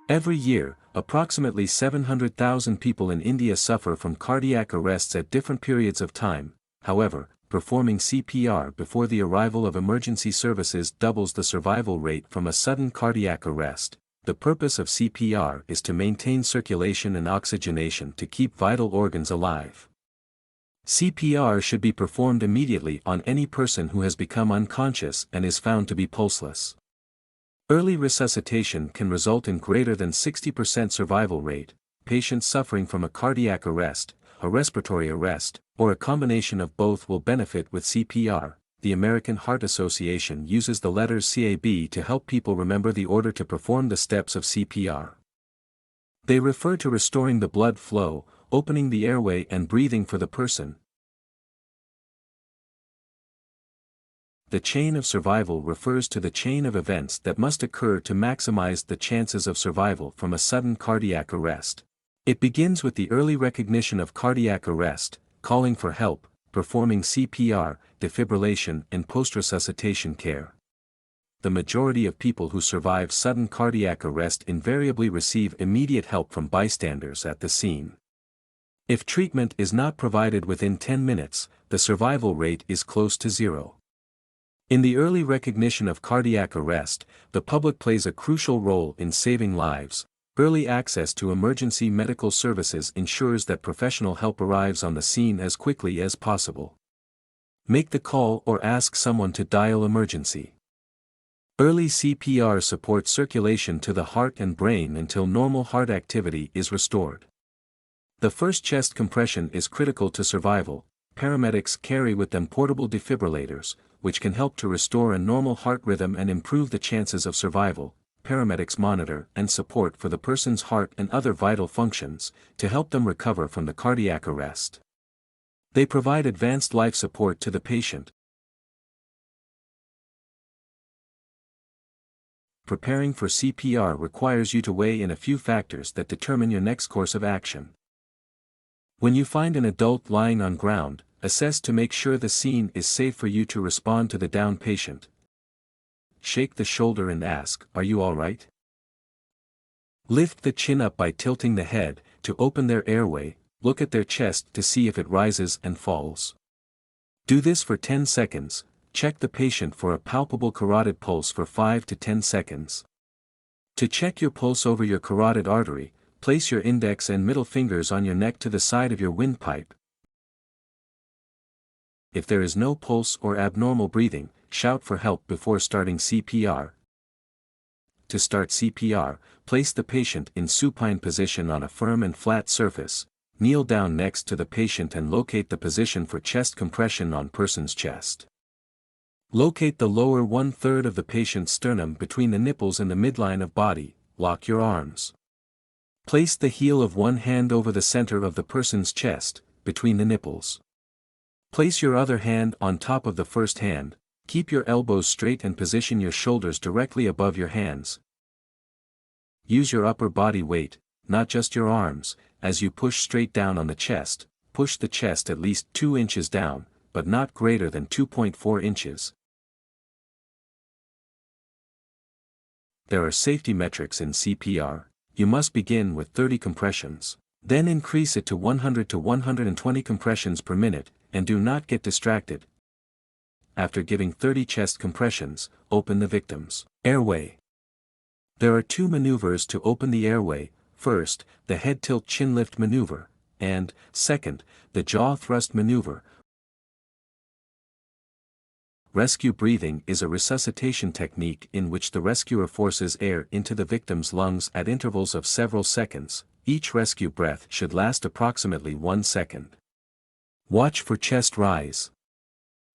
Every year, approximately 700,000 people in India suffer from cardiac arrests at different periods of time. However, performing CPR before the arrival of emergency services doubles the survival rate from a sudden cardiac arrest. The purpose of CPR is to maintain circulation and oxygenation to keep vital organs alive. CPR should be performed immediately on any person who has become unconscious and is found to be pulseless. Early resuscitation can result in greater than 60% survival rate. Patients suffering from a cardiac arrest, a respiratory arrest, or a combination of both will benefit with CPR. The American Heart Association uses the letters CAB to help people remember the order to perform the steps of CPR. They refer to restoring the blood flow, opening the airway and breathing for the person. The chain of survival refers to the chain of events that must occur to maximize the chances of survival from a sudden cardiac arrest. It begins with the early recognition of cardiac arrest, calling for help, performing CPR, defibrillation and post-resuscitation care. The majority of people who survive sudden cardiac arrest invariably receive immediate help from bystanders at the scene. If treatment is not provided within 10 minutes, the survival rate is close to zero. In the early recognition of cardiac arrest, the public plays a crucial role in saving lives. Early access to emergency medical services ensures that professional help arrives on the scene as quickly as possible. Make the call or ask someone to dial emergency. Early CPR supports circulation to the heart and brain until normal heart activity is restored. The first chest compression is critical to survival. Paramedics carry with them portable defibrillators, which can help to restore a normal heart rhythm and improve the chances of survival. Paramedics monitor and support for the person's heart and other vital functions, to help them recover from the cardiac arrest. They provide advanced life support to the patient. Preparing for CPR requires you to weigh in a few factors that determine your next course of action. When you find an adult lying on ground, assess to make sure the scene is safe for you to respond to the downed patient. Shake the shoulder and ask, "Are you all right?" Lift the chin up by tilting the head, to open their airway. Look at their chest to see if it rises and falls. Do this for 10 seconds. Check the patient for a palpable carotid pulse for 5 to 10 seconds. To check your pulse over your carotid artery, place your index and middle fingers on your neck to the side of your windpipe. If there is no pulse or abnormal breathing, shout for help before starting CPR. To start CPR, place the patient in supine position on a firm and flat surface. Kneel down next to the patient and locate the position for chest compression on person's chest. Locate the lower 1/3 of the patient's sternum between the nipples and the midline of body. Lock your arms. Place the heel of one hand over the center of the person's chest, between the nipples. Place your other hand on top of the first hand. Keep your elbows straight and position your shoulders directly above your hands. Use your upper body weight, not just your arms, as you push straight down on the chest. Push the chest at least 2 inches down, but not greater than 2.4 inches. There are safety metrics in CPR. You must begin with 30 compressions. Then increase it to 100 to 120 compressions per minute, and do not get distracted. After giving 30 chest compressions, open the victim's airway. There are 2 maneuvers to open the airway. First, the head tilt chin lift maneuver, and, second, the jaw thrust maneuver. Rescue breathing is a resuscitation technique in which the rescuer forces air into the victim's lungs at intervals of several seconds. Each rescue breath should last approximately 1 second. Watch for chest rise.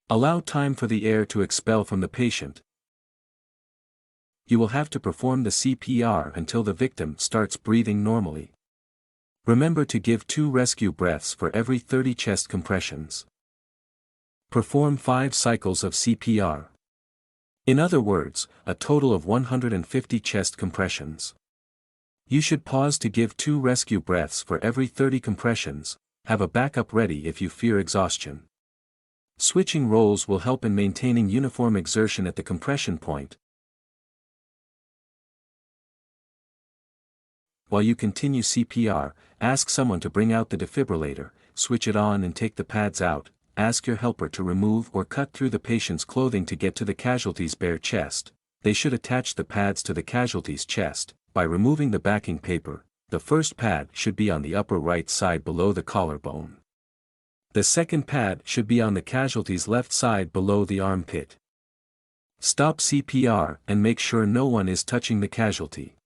Allow time for the air to expel from the patient. You will have to perform the CPR until the victim starts breathing normally. Remember to give 2 rescue breaths for every 30 chest compressions. Perform 5 cycles of CPR. In other words, a total of 150 chest compressions. You should pause to give 2 rescue breaths for every 30 compressions. Have a backup ready if you fear exhaustion. Switching roles will help in maintaining uniform exertion at the compression point. While you continue CPR, ask someone to bring out the defibrillator, switch it on and take the pads out. Ask your helper to remove or cut through the patient's clothing to get to the casualty's bare chest. They should attach the pads to the casualty's chest. By removing the backing paper, the first pad should be on the upper right side below the collarbone. The second pad should be on the casualty's left side below the armpit. Stop CPR and make sure no one is touching the casualty.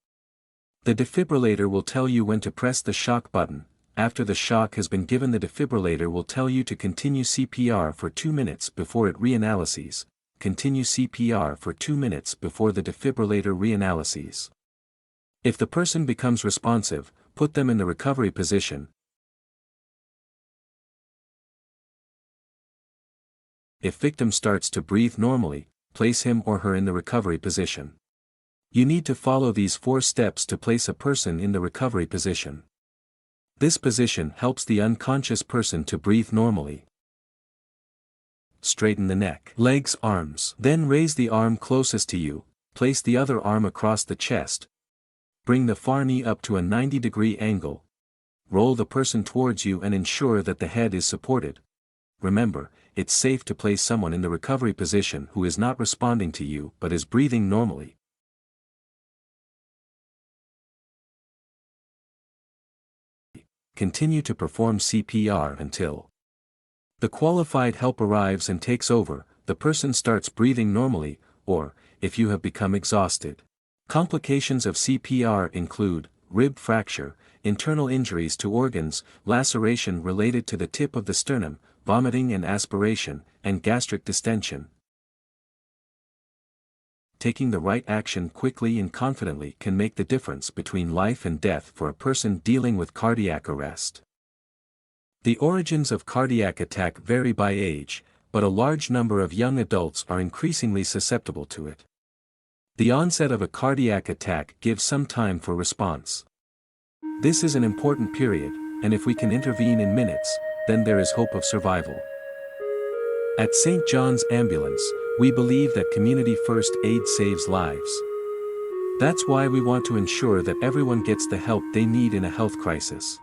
The defibrillator will tell you when to press the shock button. After the shock has been given, the defibrillator will tell you to continue CPR for 2 minutes before it reanalyses. Continue CPR for 2 minutes before the defibrillator reanalyses. If the person becomes responsive, put them in the recovery position. If victim starts to breathe normally, place him or her in the recovery position. You need to follow these 4 steps to place a person in the recovery position. This position helps the unconscious person to breathe normally. Straighten the neck, legs, arms. Then raise the arm closest to you, place the other arm across the chest. Bring the far knee up to a 90-degree angle. Roll the person towards you and ensure that the head is supported. Remember, it's safe to place someone in the recovery position who is not responding to you but is breathing normally. Continue to perform CPR until the qualified help arrives and takes over, the person starts breathing normally, or, if you have become exhausted. Complications of CPR include rib fracture, internal injuries to organs, laceration related to the tip of the sternum, vomiting and aspiration, and gastric distension. Taking the right action quickly and confidently can make the difference between life and death for a person dealing with cardiac arrest. The origins of cardiac attack vary by age, but a large number of young adults are increasingly susceptible to it. The onset of a cardiac attack gives some time for response. This is an important period, and if we can intervene in minutes, then there is hope of survival. At St. John's Ambulance, we believe that community first aid saves lives. That's why we want to ensure that everyone gets the help they need in a health crisis.